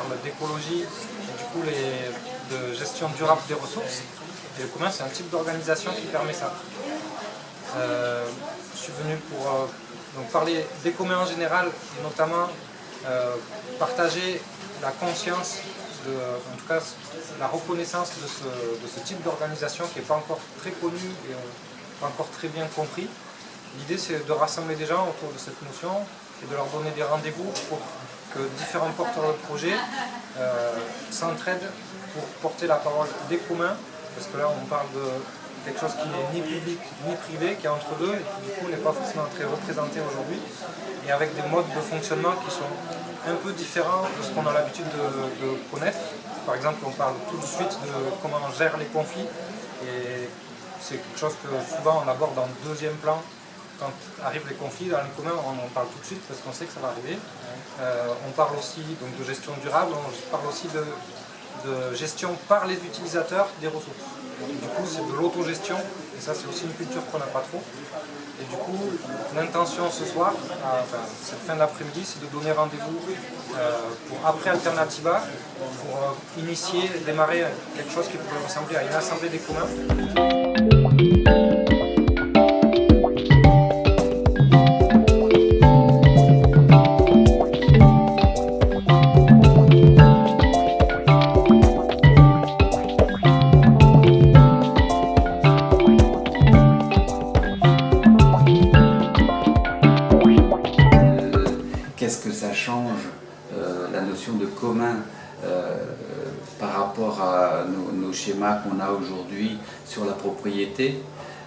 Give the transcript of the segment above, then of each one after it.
parle d'écologie et du coup de gestion durable des ressources. Et le commun, c'est un type d'organisation qui permet ça. Je suis venu pour donc parler des communs en général, et notamment partager la conscience, en tout cas la reconnaissance de ce type d'organisation qui n'est pas encore très connu et pas encore très bien compris. L'idée, c'est de rassembler des gens autour de cette notion et de leur donner des rendez-vous pour que différents porteurs de projets s'entraident pour porter la parole des communs, parce que là on parle de quelque chose qui n'est ni public ni privé, qui est entre deux et qui du coup n'est pas forcément très représenté aujourd'hui, et avec des modes de fonctionnement qui sont un peu différents de ce qu'on a l'habitude de connaître. Par exemple, on parle tout de suite de comment on gère les conflits, et c'est quelque chose que souvent on aborde en deuxième plan. Quand arrivent les conflits dans les communs, on en parle tout de suite parce qu'on sait que ça va arriver. On parle aussi donc, de gestion durable, on parle aussi de gestion par les utilisateurs des ressources. Donc, du coup, c'est de l'autogestion, et ça c'est aussi une culture qu'on n'a pas trop. Et du coup, l'intention ce soir, cette fin d'après-midi, c'est de donner rendez-vous pour après Alternativa, pour initier, démarrer quelque chose qui pourrait ressembler à une assemblée des communs. Qu'est-ce que ça change, la notion de commun par rapport à nos schémas qu'on a aujourd'hui sur la propriété.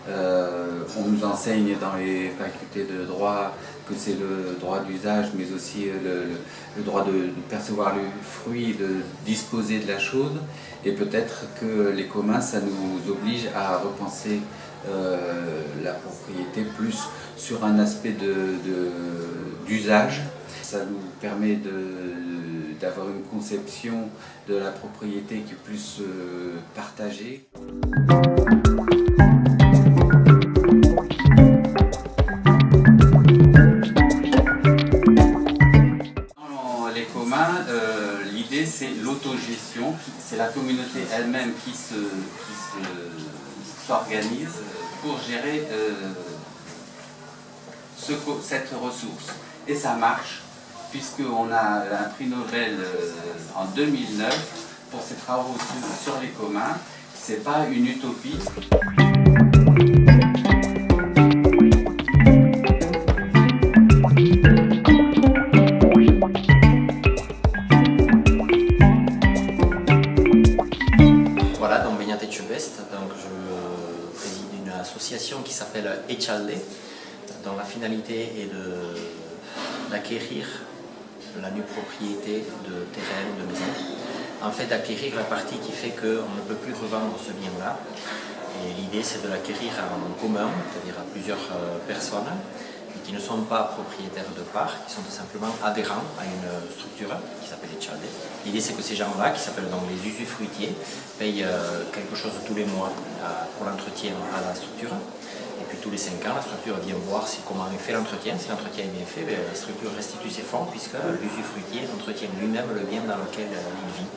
On nous enseigne dans les facultés de droit que c'est le droit d'usage, mais aussi le droit de percevoir le fruit, de disposer de la chose. Et peut-être que les communs, ça nous oblige à repenser la propriété plus sur un aspect d'usage. Ça nous permet d'avoir une conception de la propriété qui est plus partagée. Dans les communs, l'idée c'est l'autogestion, c'est la communauté elle-même qui s'organise pour gérer cette ressource. Et ça marche, puisqu'on a un prix Nobel en 2009 pour ses travaux sur les communs. C'est pas une utopie. Voilà, donc Beñat Etxebest, donc je préside une association qui s'appelle Etxalde, dont la finalité est d'acquérir la nue propriété de terrain, de maison. En fait, d'acquérir la partie qui fait qu'on ne peut plus revendre ce bien-là. Et l'idée, c'est de l'acquérir en commun, c'est-à-dire à plusieurs personnes, qui ne sont pas propriétaires de parts, qui sont tout simplement adhérents à une structure qui s'appelle Etxalde. L'idée, c'est que ces gens-là, qui s'appellent donc les usufruitiers, payent quelque chose tous les mois pour l'entretien à la structure. Et puis tous les 5 ans, la structure vient voir comment est fait l'entretien. Si l'entretien est bien fait, la structure restitue ses fonds puisque l'usufruitier entretient lui-même le bien dans lequel il vit.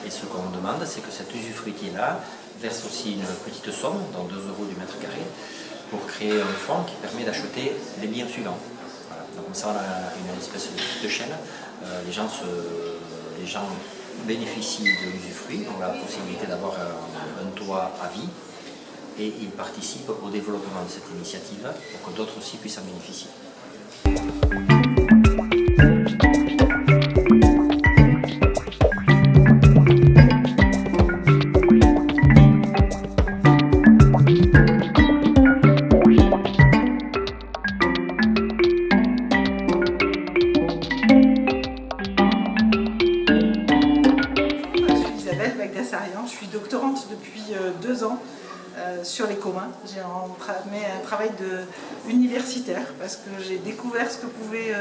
Et ce qu'on demande, c'est que cet usufruitier-là verse aussi une petite somme, donc 2 € du mètre carré, pour créer un fonds qui permet d'acheter les biens suivants. Voilà. Donc comme ça, on a une espèce de petite chaîne. Les gens bénéficient de l'usufruit, ont la possibilité d'avoir un toit à vie. Et ils participent au développement de cette initiative pour que d'autres aussi puissent en bénéficier. Je suis Isabelle Bagdassarian, je suis doctorante depuis 2 ans sur les communs. J'ai entamé un travail universitaire parce que j'ai découvert ce que pouvaient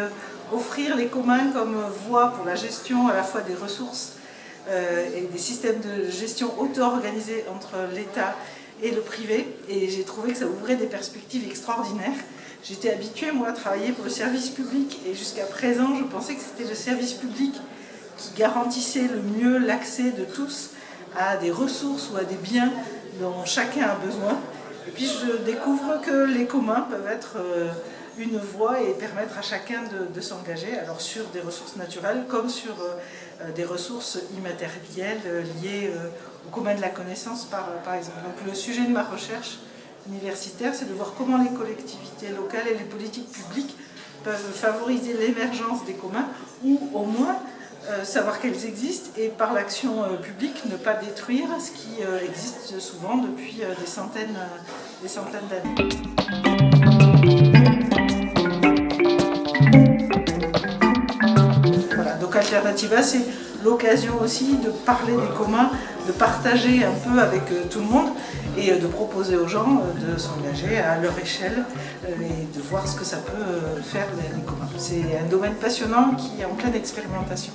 offrir les communs comme voie pour la gestion à la fois des ressources et des systèmes de gestion auto-organisés entre l'État et le privé, et j'ai trouvé que ça ouvrait des perspectives extraordinaires. J'étais habituée, moi, à travailler pour le service public, et jusqu'à présent, je pensais que c'était le service public qui garantissait le mieux l'accès de tous à des ressources ou à des biens dont chacun a besoin. Et puis je découvre que les communs peuvent être une voie et permettre à chacun de s'engager, alors sur des ressources naturelles comme sur des ressources immatérielles liées au commun de la connaissance par exemple. Donc le sujet de ma recherche universitaire, c'est de voir comment les collectivités locales et les politiques publiques peuvent favoriser l'émergence des communs ou au moins savoir qu'elles existent et par l'action publique ne pas détruire ce qui existe souvent depuis des centaines d'années. Voilà, donc Alternativa, c'est l'occasion aussi de parler des communs, de partager un peu avec tout le monde et de proposer aux gens de s'engager à leur échelle et de voir ce que ça peut faire les communs. C'est un domaine passionnant qui est en pleine expérimentation.